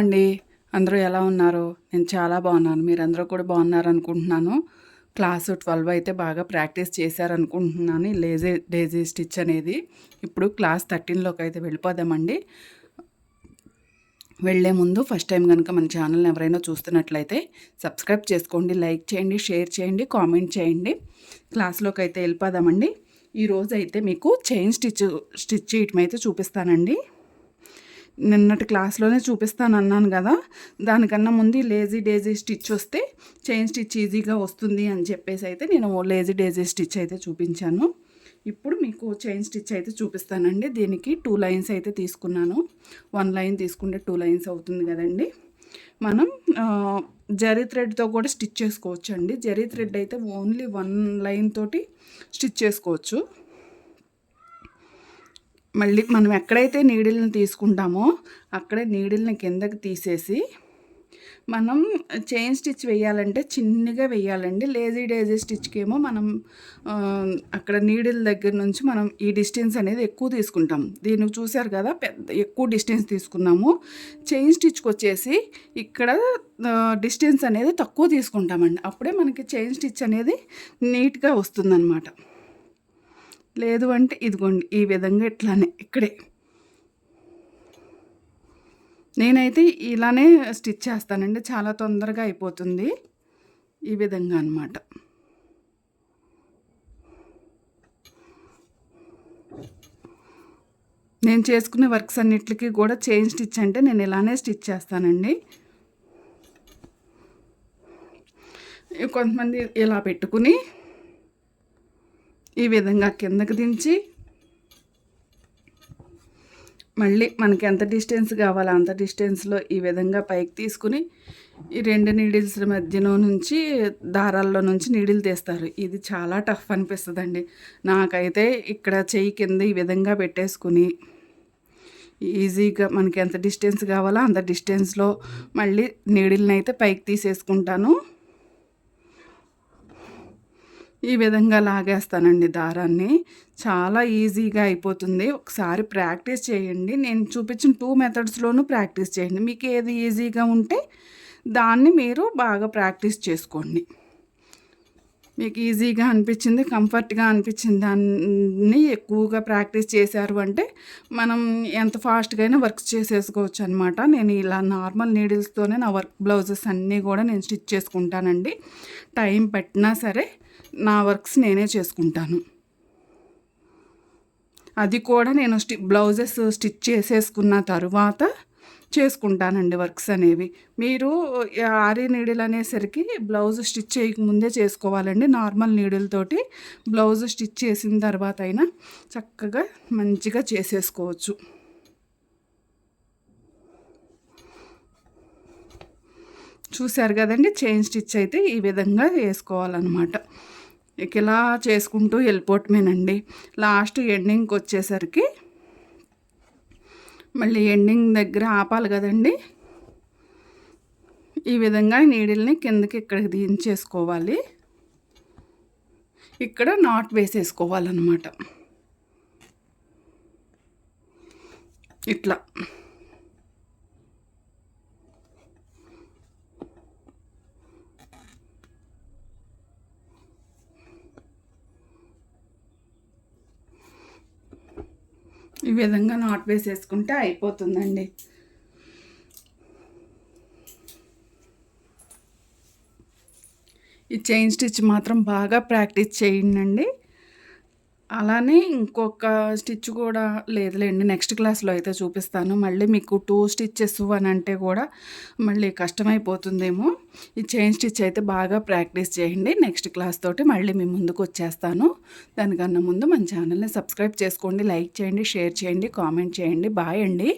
అండి. అందరూ ఎలా ఉన్నారు? నేను చాలా బాగున్నాను. మీరందరూ కూడా బాగున్నారనుకుంటున్నాను. క్లాసు 12 అయితే బాగా ప్రాక్టీస్ చేశారనుకుంటున్నాను. ఈ డేజీ స్టిచ్ అనేది. ఇప్పుడు క్లాస్ 13లోకి అయితే వెళ్ళిపోదామండి. వెళ్ళే ముందు ఫస్ట్ టైం కనుక మన ఛానల్ని ఎవరైనా చూస్తున్నట్లయితే సబ్స్క్రైబ్ చేసుకోండి, లైక్ చేయండి, షేర్ చేయండి, కామెంట్ చేయండి. క్లాస్లోకి అయితే వెళ్ళిపోదామండి. ఈరోజు అయితే మీకు చైన్ స్టిచ్ చేయటం అయితే చూపిస్తానండి. నిన్నటి క్లాస్లోనే చూపిస్తానన్నాను కదా, దానికన్నా ముందు లేజీ డేజీ స్టిచ్ వస్తే చైన్ స్టిచ్ ఈజీగా వస్తుంది అని చెప్పేసి అయితే నేను లేజీ డేజీ స్టిచ్ అయితే చూపించాను. ఇప్పుడు మీకు చైన్ స్టిచ్ అయితే చూపిస్తానండి. దీనికి 2 లైన్స్ అయితే తీసుకున్నాను. 1 లైన్ తీసుకుంటే 2 లైన్స్ అవుతుంది కదండి. మనం జరీ థ్రెడ్తో కూడా స్టిచ్ చేసుకోవచ్చు అండి. జరీ థ్రెడ్ అయితే ఓన్లీ 1 లైన్ తోటి స్టిచ్ చేసుకోవచ్చు. మళ్ళీ మనం ఎక్కడైతే నీడిల్ని తీసుకుంటామో అక్కడే నీడిల్ని కిందకి తీసేసి మనం చైన్ స్టిచ్ వేయాలంటే చిన్నగా వేయాలండి. లేజీ డేజీ స్టిచ్కి ఏమో మనం అక్కడ నీడిల్ దగ్గర నుంచి మనం ఈ డిస్టెన్స్ అనేది ఎక్కువ తీసుకుంటాం. దీనికి చూసారు కదా, ఎక్కువ డిస్టెన్స్ తీసుకున్నాము. చైన్ స్టిచ్కి వచ్చేసి ఇక్కడ డిస్టెన్స్ అనేది తక్కువ తీసుకుంటామండి. అప్పుడే మనకి చైన్ స్టిచ్ అనేది నీట్గా వస్తుందన్నమాట. లేదు అంటే ఇదిగోండి ఈ విధంగా ఇట్లానే ఇక్కడే నేనైతే ఇలానే స్టిచ్ చేస్తానండి. చాలా తొందరగా అయిపోతుంది ఈ విధంగా అన్నమాట. నేను చేసుకునే వర్క్స్ అన్నిటికీ కూడా చైన్ స్టిచ్ అంటే నేను ఇలానే స్టిచ్ చేస్తానండి. కొంతమంది ఇలా పెట్టుకుని ఈ విధంగా కిందకి దించి మళ్ళీ మనకి ఎంత డిస్టెన్స్ కావాలో అంత డిస్టెన్స్లో ఈ విధంగా పైకి తీసుకుని ఈ 2 నీడిల్స్ మధ్యలో నుంచి దారాల్లో నుంచి నీడిల్ తీస్తారు. ఇది చాలా టఫ్ అనిపిస్తుందండి నాకైతే. ఇక్కడ చెయ్యి కింద ఈ విధంగా పెట్టేసుకుని ఈజీగా మనకి ఎంత డిస్టెన్స్ కావాలో అంత డిస్టెన్స్లో మళ్ళీ నీడిల్ని అయితే పైకి తీసేసుకుంటాను. ఈ విధంగా లాగేస్తానండి దారాన్ని. చాలా ఈజీగా అయిపోతుంది. ఒకసారి ప్రాక్టీస్ చేయండి. నేను చూపించిన 2 మెథడ్స్లోనూ ప్రాక్టీస్ చేయండి. మీకు ఏది ఈజీగా ఉంటే దాన్ని మీరు బాగా ప్రాక్టీస్ చేసుకోండి. మీకు ఈజీగా అనిపించింది, కంఫర్ట్గా అనిపించింది దాన్ని ఎక్కువగా ప్రాక్టీస్ చేశారు అంటే మనం ఎంత ఫాస్ట్గా అయినా వర్క్ చేసేసుకోవచ్చు అనమాట. నేను ఇలా నార్మల్ నీడిల్స్తోనే నా బ్లౌజెస్ అన్నీ కూడా నేను స్టిచ్ చేసుకుంటానండి. టైం పట్టినా సరే నా వర్క్స్ నేనే చేసుకుంటాను. అది కూడా నేను బ్లౌజెస్ స్టిచ్ చేసేసుకున్న తరువాత చేసుకుంటానండి వర్క్స్ అనేవి. మీరు ఆరి నీడిల్ అనేసరికి బ్లౌజ్ స్టిచ్ చేయకముందే చేసుకోవాలండి. నార్మల్ నీడిల్ తోటి బ్లౌజ్ స్టిచ్ చేసిన తర్వాత అయినా చక్కగా మంచిగా చేసేసుకోవచ్చు. చూశారు కదండి, చైన్ స్టిచ్ అయితే ఈ విధంగా వేసుకోవాలన్నమాట. ఇక ఇలా చేసుకుంటూ వెళ్ళిపోవటమేనండి. లాస్ట్ ఎండింగ్కి వచ్చేసరికి మళ్ళీ ఎండింగ్ దగ్గర ఆపాలి కదండి. ఈ విధంగా నీడిల్ని కిందకి ఇక్కడికి దించేసుకోవాలి. ఇక్కడ నాట్ వేసేసుకోవాలన్నమాట. ఇట్లా ఈ విధంగా నాట్ వేసేసుకుంటే అయిపోతుందండి. ఈ చైన్ స్టిచ్ మాత్రం బాగా ప్రాక్టీస్ చేయండి. అలానే ఇంకొక స్టిచ్ కూడా లేదులేండి, నెక్స్ట్ క్లాస్లో అయితే చూపిస్తాను. మళ్ళీ మీకు 2 స్టిచ్చెస్ అని అంటే కూడా మళ్ళీ కష్టమైపోతుందేమో. ఈ చైన్ స్టిచ్ అయితే బాగా ప్రాక్టీస్ చేయండి. నెక్స్ట్ క్లాస్ తోటి మళ్ళీ మీ ముందుకు వచ్చేస్తాను. దానికన్నా ముందు మన ఛానల్ని సబ్స్క్రైబ్ చేసుకోండి, లైక్ చేయండి, షేర్ చేయండి, కామెంట్ చేయండి. బాయ్ అండి.